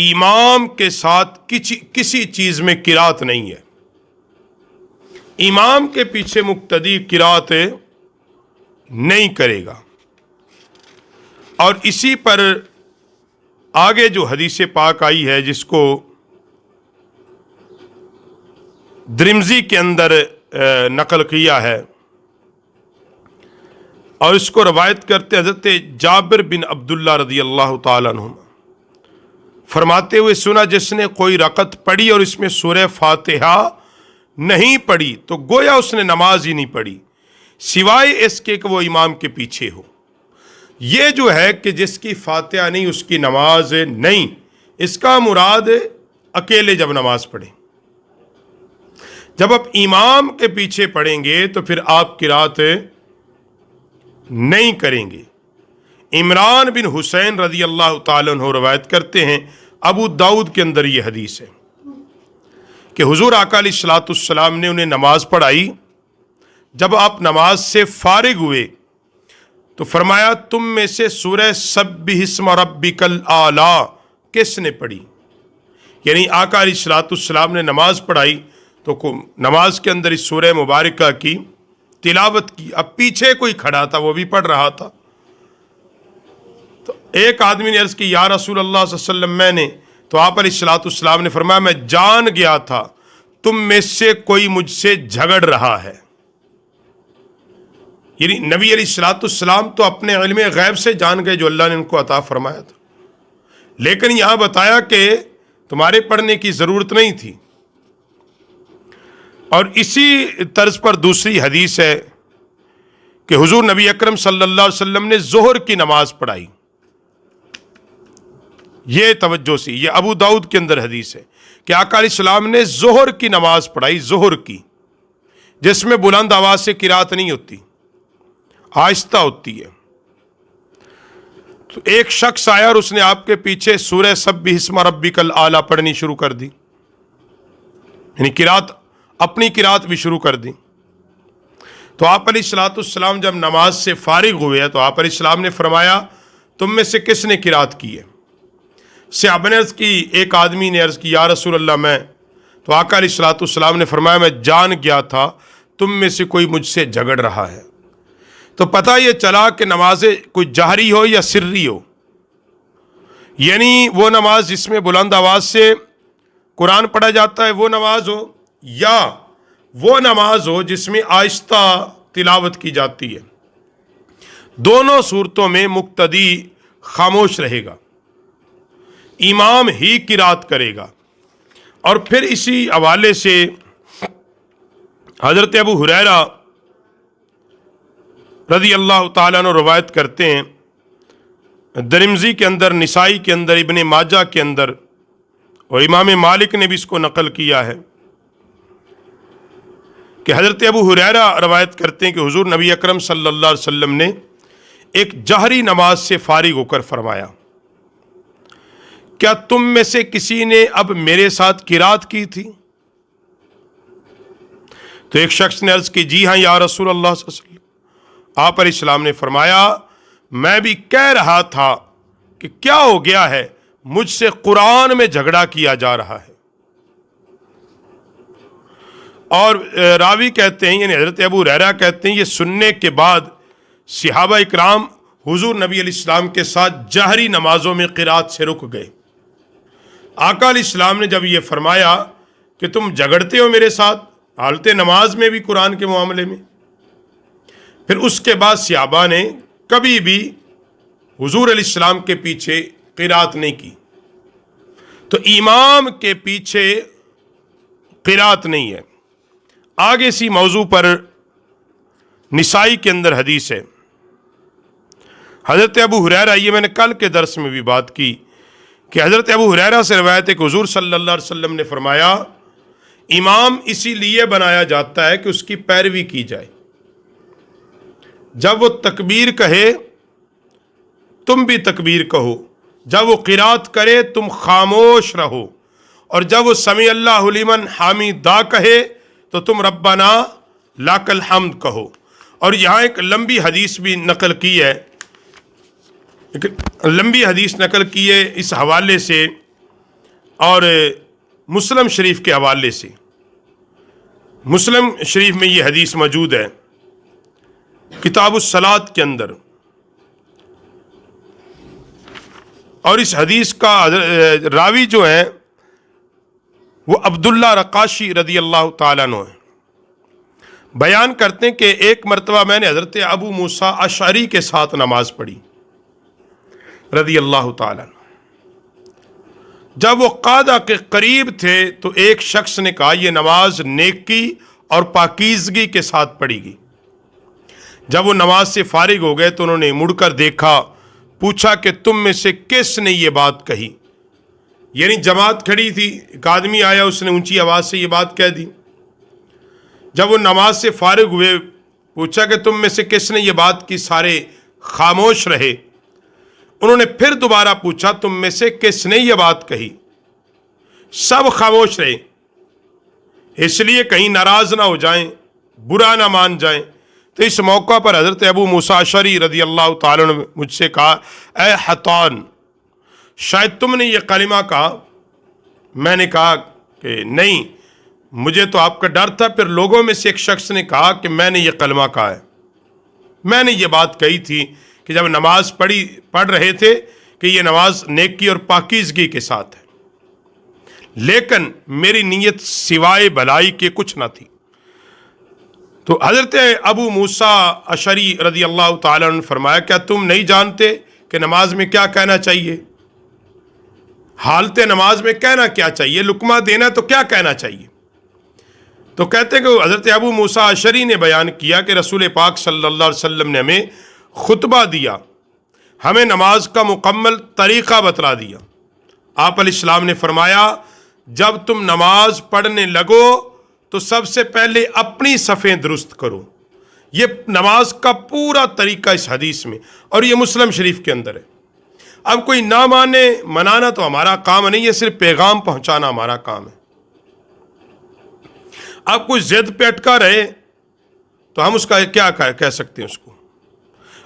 امام کے ساتھ کسی چیز میں قرات نہیں ہے، امام کے پیچھے مقتدی قرات نہیں کرے گا۔ اور اسی پر آگے جو حدیث پاک آئی ہے جس کو درمزی کے اندر نقل کیا ہے اور اس کو روایت کرتے حضرت جابر بن عبداللہ رضی اللہ تعالیٰ عنہ فرماتے ہوئے سنا، جس نے کوئی رکعت پڑھی اور اس میں سورہ فاتحہ نہیں پڑھی تو گویا اس نے نماز ہی نہیں پڑھی، سوائے اس کے کہ وہ امام کے پیچھے ہو۔ یہ جو ہے کہ جس کی فاتحہ نہیں اس کی نماز نہیں، اس کا مراد اکیلے جب نماز پڑھیں۔ جب آپ امام کے پیچھے پڑھیں گے تو پھر آپ قرات نہیں کریں گے۔ عمران بن حسین رضی اللہ تعالیٰ عنہ روایت کرتے ہیں، ابو داؤد کے اندر یہ حدیث ہے کہ حضور آقا علیہ الصلوۃ والسلام نے انہیں نماز پڑھائی۔ جب آپ نماز سے فارغ ہوئے تو فرمایا، تم میں سے سورہ سبح اسم ربک الاعلی کس نے پڑھی؟ یعنی آقا علیہ الصلوۃ والسلام نے نماز پڑھائی تو نماز کے اندر اس سورہ مبارکہ کی تلاوت کی۔ اب پیچھے کوئی کھڑا تھا، وہ بھی پڑھ رہا تھا، تو ایک آدمی نے عرض کی، یا رسول اللہ صلی اللہ علیہ وسلم میں نے، تو آپ علیہ الصلوۃ والسلام نے فرمایا، میں جان گیا تھا تم میں سے کوئی مجھ سے جھگڑ رہا ہے۔ یعنی نبی علیہ الصلوۃ والسلام تو اپنے علم غیب سے جان گئے جو اللہ نے ان کو عطا فرمایا تھا، لیکن یہاں بتایا کہ تمہارے پڑھنے کی ضرورت نہیں تھی۔ اور اسی طرز پر دوسری حدیث ہے کہ حضور نبی اکرم صلی اللہ علیہ وسلم نے ظہر کی نماز پڑھائی۔ یہ توجہ سی، یہ ابو داؤد کے اندر حدیث ہے کہ آقا علیہ السلام نے ظہر کی نماز پڑھائی، ظہر کی، جس میں بلند آواز سے قرات نہیں ہوتی، آہستہ ہوتی ہے۔ تو ایک شخص آیا اور اس نے آپ کے پیچھے سورہ سبح اسم ربک الاعلی پڑھنی شروع کر دی، یعنی قرات، اپنی قرات بھی شروع کر دی۔ تو آپ علیہ الصلوۃ والسلام جب نماز سے فارغ ہوئے تو آپ علیہ السلام نے فرمایا، تم میں سے کس نے قرات کی ہے؟ صحابہ نے عرض کی، ایک آدمی نے عرض کی، یا رسول اللہ میں۔ تو آقا علیہ الصلوۃ والسلام نے فرمایا، میں جان گیا تھا تم میں سے کوئی مجھ سے جھگڑ رہا ہے۔ تو پتہ یہ چلا کہ نماز کوئی جہری ہو یا سری ہو، یعنی وہ نماز جس میں بلند آواز سے قرآن پڑھا جاتا ہے وہ نماز ہو، یا وہ نماز ہو جس میں آہستہ تلاوت کی جاتی ہے، دونوں صورتوں میں مقتدی خاموش رہے گا، امام ہی قرات کرے گا۔ اور پھر اسی حوالے سے حضرت ابو ہریرہ رضی اللہ تعالیٰ عنہ روایت کرتے ہیں، درمزی کے اندر، نسائی کے اندر، ابن ماجہ کے اندر، اور امام مالک نے بھی اس کو نقل کیا ہے کہ حضرت ابو ہریرہ روایت کرتے ہیں کہ حضور نبی اکرم صلی اللہ علیہ وسلم نے ایک جہری نماز سے فارغ ہو کر فرمایا، کیا تم میں سے کسی نے اب میرے ساتھ قرات کی تھی؟ تو ایک شخص نے عرض کی، جی ہاں یا رسول اللہ صلی اللہ علیہ وسلم۔ آپ علیہ السلام نے فرمایا، میں بھی کہہ رہا تھا کہ کیا ہو گیا ہے، مجھ سے قرآن میں جھگڑا کیا جا رہا ہے۔ اور راوی کہتے ہیں، یعنی حضرت ابو ہریرہ کہتے ہیں، یہ سننے کے بعد صحابہ اکرام حضور نبی علیہ السلام کے ساتھ جہری نمازوں میں قرات سے رک گئے۔ آقا علیہ السلام نے جب یہ فرمایا کہ تم جھگڑتے ہو میرے ساتھ حالت نماز میں بھی قرآن کے معاملے میں، پھر اس کے بعد صحابہ نے کبھی بھی حضور علیہ السلام کے پیچھے قرات نہیں کی۔ تو امام کے پیچھے قرات نہیں ہے۔ آگے اسی موضوع پر نسائی کے اندر حدیث ہے، حضرت ابو ہریرہ، یہ میں نے کل کے درس میں بھی بات کی کہ حضرت ابو ہریرہ سے روایت ہے کہ حضور صلی اللہ علیہ وسلم نے فرمایا، امام اسی لیے بنایا جاتا ہے کہ اس کی پیروی کی جائے، جب وہ تکبیر کہے تم بھی تکبیر کہو، جب وہ قرات کرے تم خاموش رہو، اور جب وہ سمیع اللہ لمن حمیدہ کہے تو تم ربنا لک الحمد کہو۔ اور یہاں ایک لمبی حدیث بھی نقل کی ہے، اس حوالے سے اور مسلم شریف کے حوالے سے، مسلم شریف میں یہ حدیث موجود ہے کتاب الصلاۃ کے اندر، اور اس حدیث کا راوی جو ہے وہ عبداللہ رقاشی رضی اللہ تعالیٰ عنہ ہے۔ بیان کرتے ہیں کہ ایک مرتبہ میں نے حضرت ابو موسیٰ اشعری کے ساتھ نماز پڑھی رضی اللہ تعالیٰ عنہ۔ جب وہ قعدہ کے قریب تھے تو ایک شخص نے کہا یہ نماز نیکی اور پاکیزگی کے ساتھ پڑھی گئی۔ جب وہ نماز سے فارغ ہو گئے تو انہوں نے مڑ کر دیکھا، پوچھا کہ تم میں سے کس نے یہ بات کہی؟ یعنی جماعت کھڑی تھی، ایک آدمی آیا، اس نے اونچی آواز سے یہ بات کہہ دی۔ جب وہ نماز سے فارغ ہوئے، پوچھا کہ تم میں سے کس نے یہ بات کی؟ سارے خاموش رہے۔ انہوں نے پھر دوبارہ پوچھا تم میں سے کس نے یہ بات کہی؟ سب خاموش رہے، اس لیے کہیں ناراض نہ ہو جائیں، برا نہ مان جائیں۔ تو اس موقع پر حضرت ابو موسیٰ اشعری رضی اللہ تعالیٰ نے مجھ سے کہا، اے حطان، شاید تم نے یہ کلمہ کہا؟ میں نے کہا کہ نہیں، مجھے تو آپ کا ڈر تھا۔ پھر لوگوں میں سے ایک شخص نے کہا کہ میں نے یہ کلمہ کہا ہے، میں نے یہ بات کہی تھی کہ جب نماز پڑھ رہے تھے کہ یہ نماز نیکی اور پاکیزگی کے ساتھ ہے، لیکن میری نیت سوائے بھلائی کے کچھ نہ تھی۔ تو حضرت ابو موسیٰ اشعری رضی اللہ تعالیٰ نے فرمایا، کیا تم نہیں جانتے کہ نماز میں کیا کہنا چاہیے؟ حالت نماز میں کہنا کیا چاہیے؟ لقمہ دینا تو کیا کہنا چاہیے؟ تو کہتے ہیں کہ حضرت ابو موسیٰ اشعری نے بیان کیا کہ رسول پاک صلی اللہ علیہ وسلم نے ہمیں خطبہ دیا، ہمیں نماز کا مکمل طریقہ بتلا دیا۔ آپ علیہ السلام نے فرمایا، جب تم نماز پڑھنے لگو تو سب سے پہلے اپنی صفیں درست کرو۔ یہ نماز کا پورا طریقہ اس حدیث میں، اور یہ مسلم شریف کے اندر ہے۔ اب کوئی نہ مانے، منانا تو ہمارا کام نہیں ہے، صرف پیغام پہنچانا ہمارا کام ہے۔ اب کوئی ضد پہ اٹکا رہے تو ہم اس کا کیا کہہ سکتے ہیں اس کو؟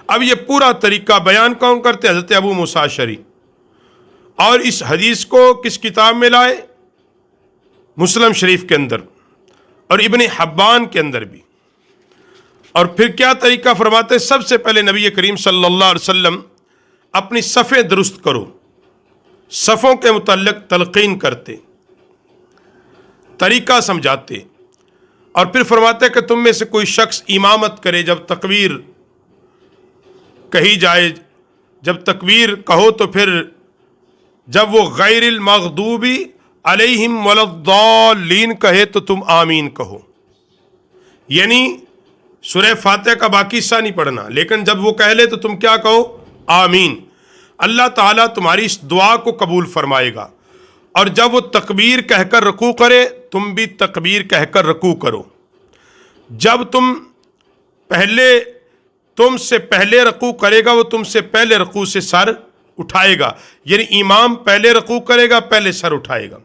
اب یہ پورا طریقہ بیان کون کرتے؟ حضرت ابو موسیٰ اشعری۔ اور اس حدیث کو کس کتاب میں لائے؟ مسلم شریف کے اندر اور ابن حبان کے اندر بھی۔ اور پھر کیا طریقہ فرماتے؟ سب سے پہلے نبی کریم صلی اللہ علیہ وسلم اپنی صفیں درست کرو، صفوں کے متعلق تلقین کرتے، طریقہ سمجھاتے، اور پھر فرماتے کہ تم میں سے کوئی شخص امامت کرے جب تکبیر کہی جائے، جب تکبیر کہو تو پھر جب وہ غیر المغضوبی علیہم ولا الضالین کہے تو تم آمین کہو۔ یعنی سورہ فاتحہ کا باقی حصہ نہیں پڑھنا، لیکن جب وہ کہہ لے تو تم کیا کہو؟ آمین۔ اللہ تعالیٰ تمہاری اس دعا کو قبول فرمائے گا۔ اور جب وہ تکبیر کہہ کر رکوع کرے تم بھی تکبیر کہہ کر رکوع کرو۔ جب تم سے پہلے رکوع کرے گا وہ تم سے پہلے رکوع سے سر اٹھائے گا، یعنی امام پہلے رکوع کرے گا، پہلے سر اٹھائے گا۔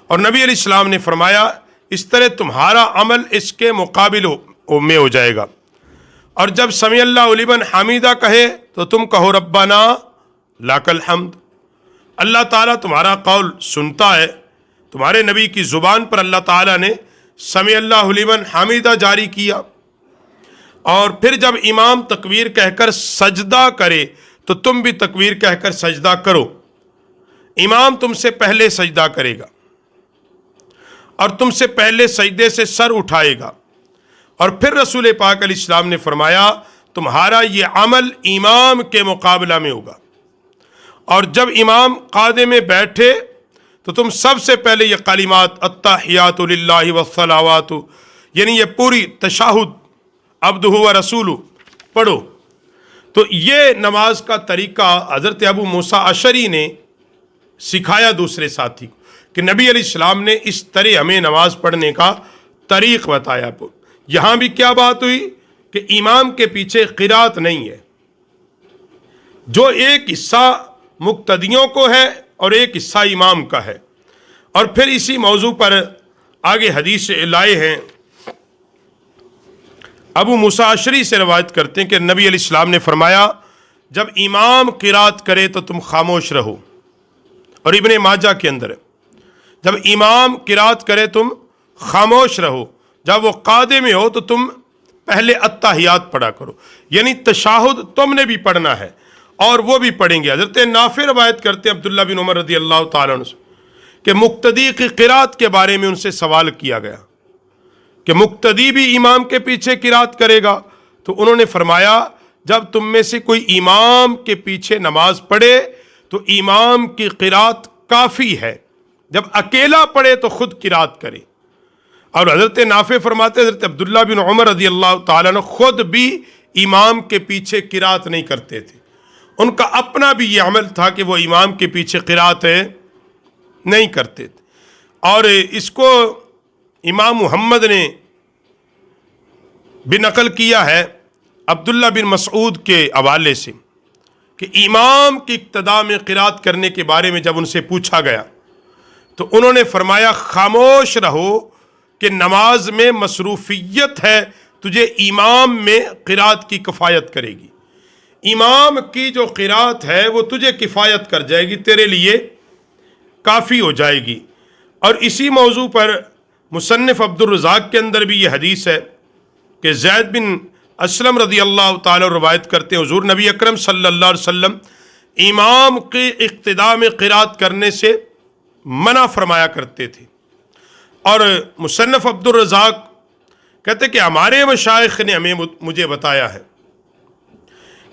اور نبی علیہ السلام نے فرمایا اس طرح تمہارا عمل اس کے مقابل میں ہو جائے گا۔ اور جب سمیع اللہ لمن حمیدہ کہے تو تم کہو ربنا لک الحمد۔ اللہ تعالیٰ تمہارا قول سنتا ہے۔ تمہارے نبی کی زبان پر اللہ تعالیٰ نے سمیع اللہ لمن حمیدہ جاری کیا۔ اور پھر جب امام تکبیر کہہ کر سجدہ کرے تو تم بھی تکبیر کہہ کر سجدہ کرو۔ امام تم سے پہلے سجدہ کرے گا اور تم سے پہلے سجدے سے سر اٹھائے گا۔ اور پھر رسول پاک علیہ السلام نے فرمایا تمہارا یہ عمل امام کے مقابلہ میں ہوگا۔ اور جب امام قعدے میں بیٹھے تو تم سب سے پہلے یہ کلمات التحیات للہ والصلوات، یعنی یہ پوری تشہد عبدہ و رسولہ پڑھو۔ تو یہ نماز کا طریقہ حضرت ابو موسیٰ اشعری نے سکھایا دوسرے ساتھی کو، کہ نبی علیہ السلام نے اس طرح ہمیں نماز پڑھنے کا طریق بتایا۔ یہاں بھی کیا بات ہوئی کہ امام کے پیچھے قرات نہیں ہے، جو ایک حصہ مقتدیوں کو ہے اور ایک حصہ امام کا ہے۔ اور پھر اسی موضوع پر آگے حدیث لائے ہیں، ابو موسیٰ اشعری سے روایت کرتے ہیں کہ نبی علیہ السلام نے فرمایا جب امام قرات کرے تو تم خاموش رہو، اور ابن ماجہ کے اندر ہے۔ جب امام قرات کرے تم خاموش رہو، جب وہ قاعدے میں ہو تو تم پہلے التحیات پڑھا کرو، یعنی تشہد تم نے بھی پڑھنا ہے اور وہ بھی پڑھیں گے۔ حضرت نافع روایت کرتے ہیں عبداللہ بن عمر رضی اللہ تعالیٰ عنہ سے کہ مقتدی کی قرات کے بارے میں ان سے سوال کیا گیا کہ مقتدی بھی امام کے پیچھے قرات کرے گا؟ تو انہوں نے فرمایا جب تم میں سے کوئی امام کے پیچھے نماز پڑھے تو امام کی قرات کافی ہے، جب اکیلا پڑھے تو خود قرات کرے۔ اور حضرت نافع فرماتے حضرت عبداللہ بن عمر رضی اللہ تعالیٰ عنہ خود بھی امام کے پیچھے قرات نہیں کرتے تھے، ان کا اپنا بھی یہ عمل تھا کہ وہ امام کے پیچھے قرات نہیں کرتے تھے۔ اور اس کو امام محمد نے بھی نقل کیا ہے عبداللہ بن مسعود کے حوالے سے کہ امام کی اقتداء میں قرات کرنے کے بارے میں جب ان سے پوچھا گیا تو انہوں نے فرمایا خاموش رہو کہ نماز میں مصروفیت ہے، تجھے امام میں قرات کی کفایت کرے گی، امام کی جو قرات ہے وہ تجھے کفایت کر جائے گی، تیرے لیے کافی ہو جائے گی۔ اور اسی موضوع پر مصنف عبد الرزاق کے اندر بھی یہ حدیث ہے کہ زید بن اسلم رضی اللہ تعالی روایت کرتے ہیں حضور نبی اکرم صلی اللہ علیہ وسلم امام کی اقتداء میں قرات کرنے سے منع فرمایا کرتے تھے۔ اور مصنف عبد الرزاق کہتے کہ ہمارے مشائخ نے مجھے بتایا ہے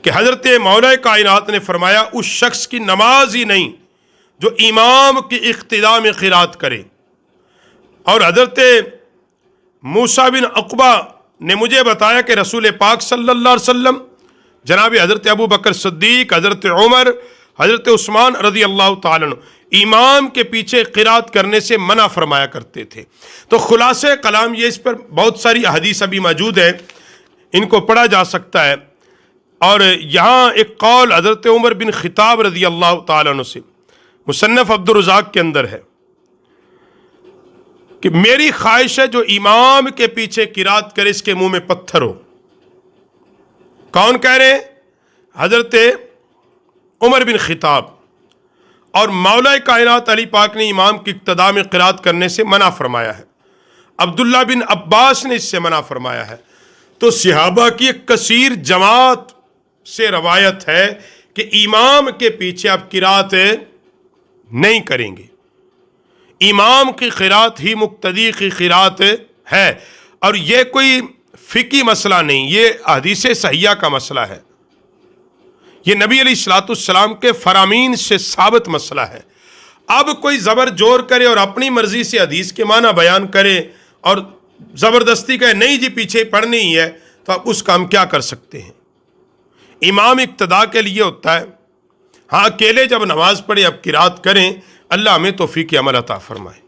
کہ حضرت مولا کائنات نے فرمایا اس شخص کی نماز ہی نہیں جو امام کی اقتداء میں قرات کرے۔ اور حضرت موسیٰ بن عقبہ نے مجھے بتایا کہ رسول پاک صلی اللہ علیہ وسلم جناب حضرت ابو بکر صدیق، حضرت عمر، حضرت عثمان رضی اللہ تعالیٰ عنہ امام کے پیچھے قرات کرنے سے منع فرمایا کرتے تھے۔ تو خلاصہ کلام یہ، اس پر بہت ساری احادیث ابھی موجود ہے، ان کو پڑھا جا سکتا ہے۔ اور یہاں ایک قول حضرت عمر بن خطاب رضی اللہ تعالیٰ عنہ سے مصنف عبد الرزاق کے اندر ہے کہ میری خواہش ہے جو امام کے پیچھے قرات کرے اس کے منہ میں پتھر ہو۔ کون کہہ رہے ہیں؟ حضرت عمر بن خطاب۔ اور مولا کائنات علی پاک نے امام کی اقتداء میں قرات کرنے سے منع فرمایا ہے، عبداللہ بن عباس نے اس سے منع فرمایا ہے۔ تو صحابہ کی ایک کثیر جماعت سے روایت ہے کہ امام کے پیچھے آپ قرات نہیں کریں گے، امام کی قرات ہی مقتدی کی قرات ہے۔ اور یہ کوئی فقہی مسئلہ نہیں، یہ احادیث صحیحہ کا مسئلہ ہے، یہ نبی علیہ الصلوۃ والسلام کے فرامین سے ثابت مسئلہ ہے۔ اب کوئی زبر جور کرے اور اپنی مرضی سے حدیث کے معنی بیان کرے اور زبردستی کہے نہیں جی پیچھے پڑھنی ہی ہے، تو اب اس کا ہم کیا کر سکتے ہیں؟ امام اقتداء کے لیے ہوتا ہے، ہاں اکیلے جب نماز پڑھے اب قرات کریں، اللہ ہمیں توفیق عمل عطا فرمائے۔